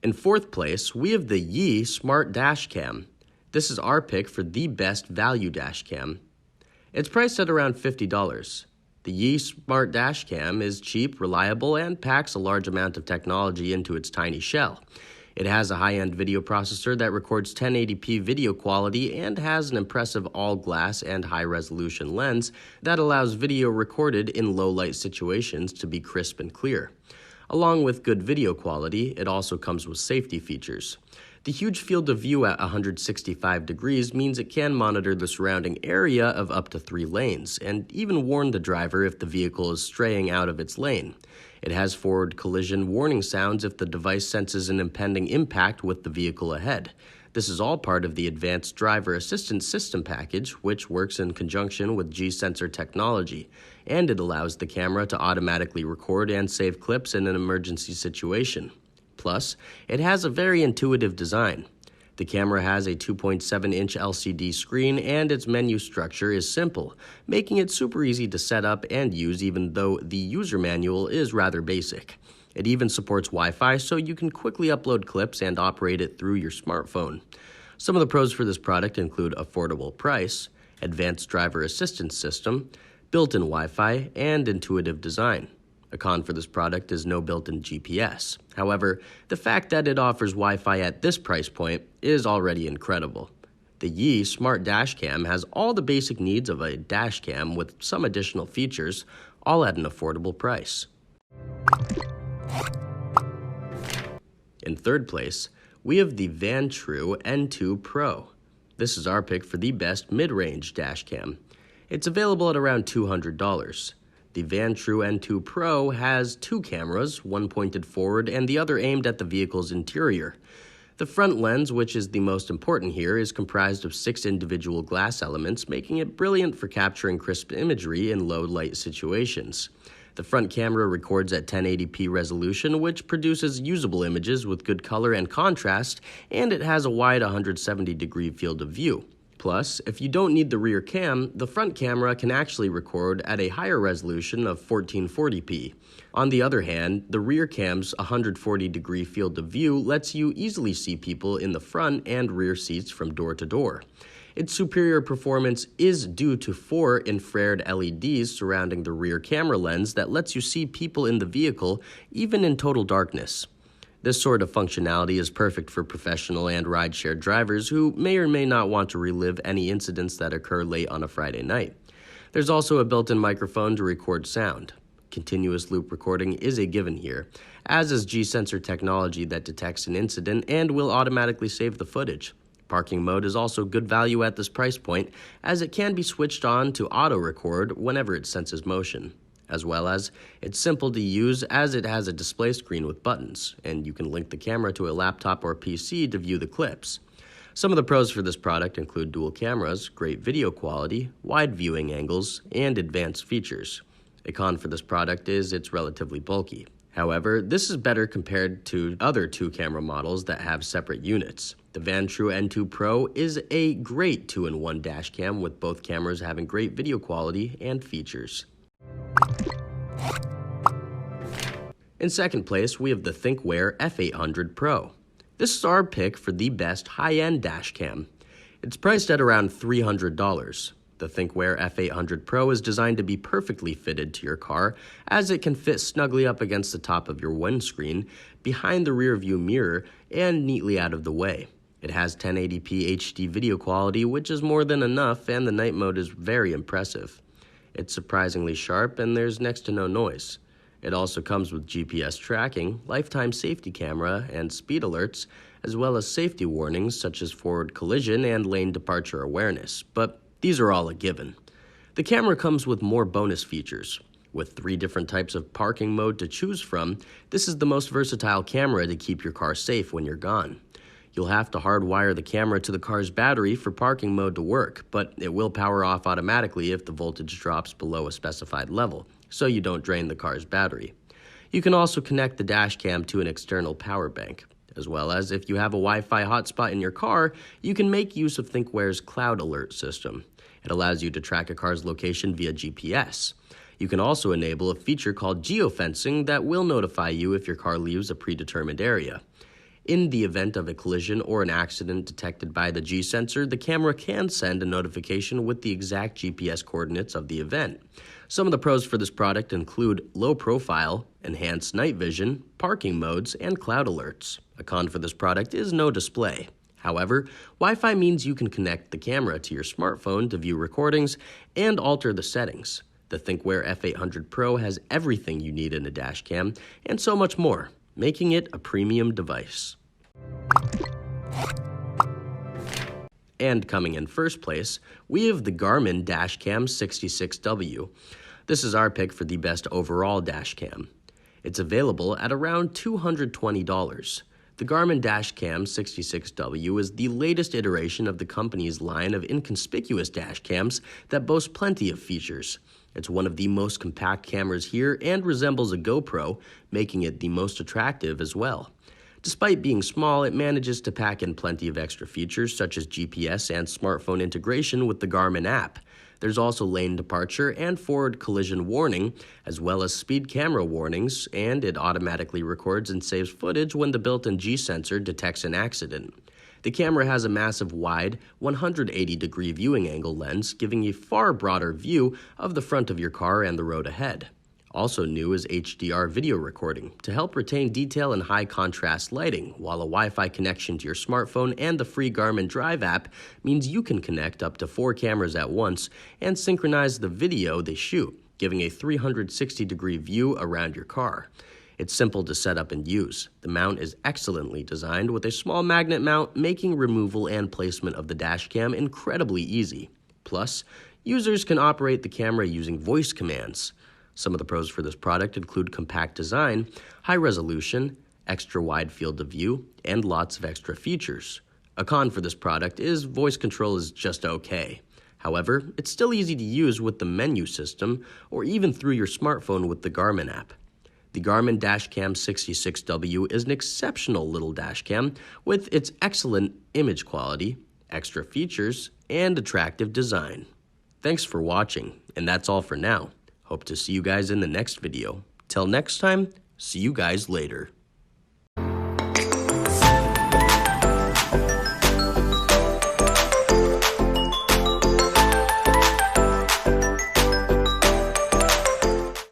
In fourth place, we have the Yi Smart Dashcam. This is our pick for the best value dashcam. It's priced at around $50. The Yi Smart Dashcam is cheap, reliable, and packs a large amount of technology into its tiny shell. It has a high-end video processor that records 1080p video quality and has an impressive all-glass and high-resolution lens that allows video recorded in low-light situations to be crisp and clear. Along with good video quality, it also comes with safety features. The huge field of view at 165 degrees means it can monitor the surrounding area of up to 3 lanes, and even warn the driver if the vehicle is straying out of its lane. It has forward collision warning sounds if the device senses an impending impact with the vehicle ahead. This is all part of the Advanced Driver Assistance System package, which works in conjunction with G-sensor technology, and it allows the camera to automatically record and save clips in an emergency situation. Plus, it has a very intuitive design. The camera has a 2.7-inch LCD screen, and its menu structure is simple, making it super easy to set up and use even though the user manual is rather basic. It even supports Wi-Fi, so you can quickly upload clips and operate it through your smartphone. Some of the pros for this product include affordable price, advanced driver assistance system, built-in Wi-Fi, and intuitive design. A con for this product is no built-in GPS. However, the fact that it offers Wi-Fi at this price point is already incredible. The Yi Smart Dashcam has all the basic needs of a dashcam with some additional features, all at an affordable price. In third place, we have the Vantrue N2 Pro. This is our pick for the best mid-range dashcam. It's available at around $200. The Vantrue N2 Pro has 2 cameras, one pointed forward and the other aimed at the vehicle's interior. The front lens, which is the most important here, is comprised of 6 individual glass elements, making it brilliant for capturing crisp imagery in low-light situations. The front camera records at 1080p resolution, which produces usable images with good color and contrast, and it has a wide 170-degree field of view. Plus, if you don't need the rear cam, the front camera can actually record at a higher resolution of 1440p. On the other hand, the rear cam's 140-degree field of view lets you easily see people in the front and rear seats from door to door. Its superior performance is due to 4 infrared LEDs surrounding the rear camera lens that lets you see people in the vehicle even in total darkness. This sort of functionality is perfect for professional and rideshare drivers who may or may not want to relive any incidents that occur late on a Friday night. There's also a built-in microphone to record sound. Continuous loop recording is a given here, as is G-sensor technology that detects an incident and will automatically save the footage. Parking mode is also good value at this price point, as it can be switched on to auto-record whenever it senses motion. As well as, it's simple to use as it has a display screen with buttons, and you can link the camera to a laptop or PC to view the clips. Some of the pros for this product include dual cameras, great video quality, wide viewing angles, and advanced features. A con for this product is it's relatively bulky. However, this is better compared to other 2-camera models that have separate units. The Vantrue N2 Pro is a great 2-in-1 dashcam with both cameras having great video quality and features. In second place, we have the ThinkWare F800 Pro. This is our pick for the best high-end dashcam. It's priced at around $300. The ThinkWare F800 Pro is designed to be perfectly fitted to your car, as it can fit snugly up against the top of your windscreen, behind the rear view mirror, and neatly out of the way. It has 1080p HD video quality, which is more than enough, and the night mode is very impressive. It's surprisingly sharp, and there's next to no noise. It also comes with GPS tracking, lifetime safety camera, and speed alerts, as well as safety warnings such as forward collision and lane departure awareness, but these are all a given. The camera comes with more bonus features. With 3 different types of parking mode to choose from, this is the most versatile camera to keep your car safe when you're gone. You'll have to hardwire the camera to the car's battery for parking mode to work, but it will power off automatically if the voltage drops below a specified level, so you don't drain the car's battery. You can also connect the dashcam to an external power bank. As well as if you have a Wi-Fi hotspot in your car, you can make use of ThinkWare's Cloud Alert system. It allows you to track a car's location via GPS. You can also enable a feature called geofencing that will notify you if your car leaves a predetermined area. In the event of a collision or an accident detected by the G sensor, the camera can send a notification with the exact GPS coordinates of the event. Some of the pros for this product include low profile, enhanced night vision, parking modes, and cloud alerts. A con for this product is no display. However, Wi-Fi means you can connect the camera to your smartphone to view recordings and alter the settings. The ThinkWear F800 Pro has everything you need in a dash cam and so much more, making it a premium device. And coming in first place, we have the Garmin Dashcam 66W. This is our pick for the best overall dash cam. It's available at around $220. The Garmin Dashcam 66W is the latest iteration of the company's line of inconspicuous dash cams that boast plenty of features. It's one of the most compact cameras here and resembles a GoPro, making it the most attractive as well. Despite being small, it manages to pack in plenty of extra features such as GPS and smartphone integration with the Garmin app. There's also lane departure and forward collision warning, as well as speed camera warnings, and it automatically records and saves footage when the built-in G sensor detects an accident. The camera has a massive wide 180-degree viewing angle lens, giving a far broader view of the front of your car and the road ahead. Also new is HDR video recording to help retain detail in high-contrast lighting, while a Wi-Fi connection to your smartphone and the free Garmin Drive app means you can connect up to 4 cameras at once and synchronize the video they shoot, giving a 360-degree view around your car. It's simple to set up and use. The mount is excellently designed with a small magnet mount, making removal and placement of the dashcam incredibly easy. Plus, users can operate the camera using voice commands. Some of the pros for this product include compact design, high resolution, extra wide field of view, and lots of extra features. A con for this product is voice control is just okay. However, it's still easy to use with the menu system or even through your smartphone with the Garmin app. The Garmin Dashcam 66W is an exceptional little dashcam with its excellent image quality, extra features, and attractive design. Thanks for watching, and that's all for now. Hope to see you guys in the next video. Till next time, see you guys later.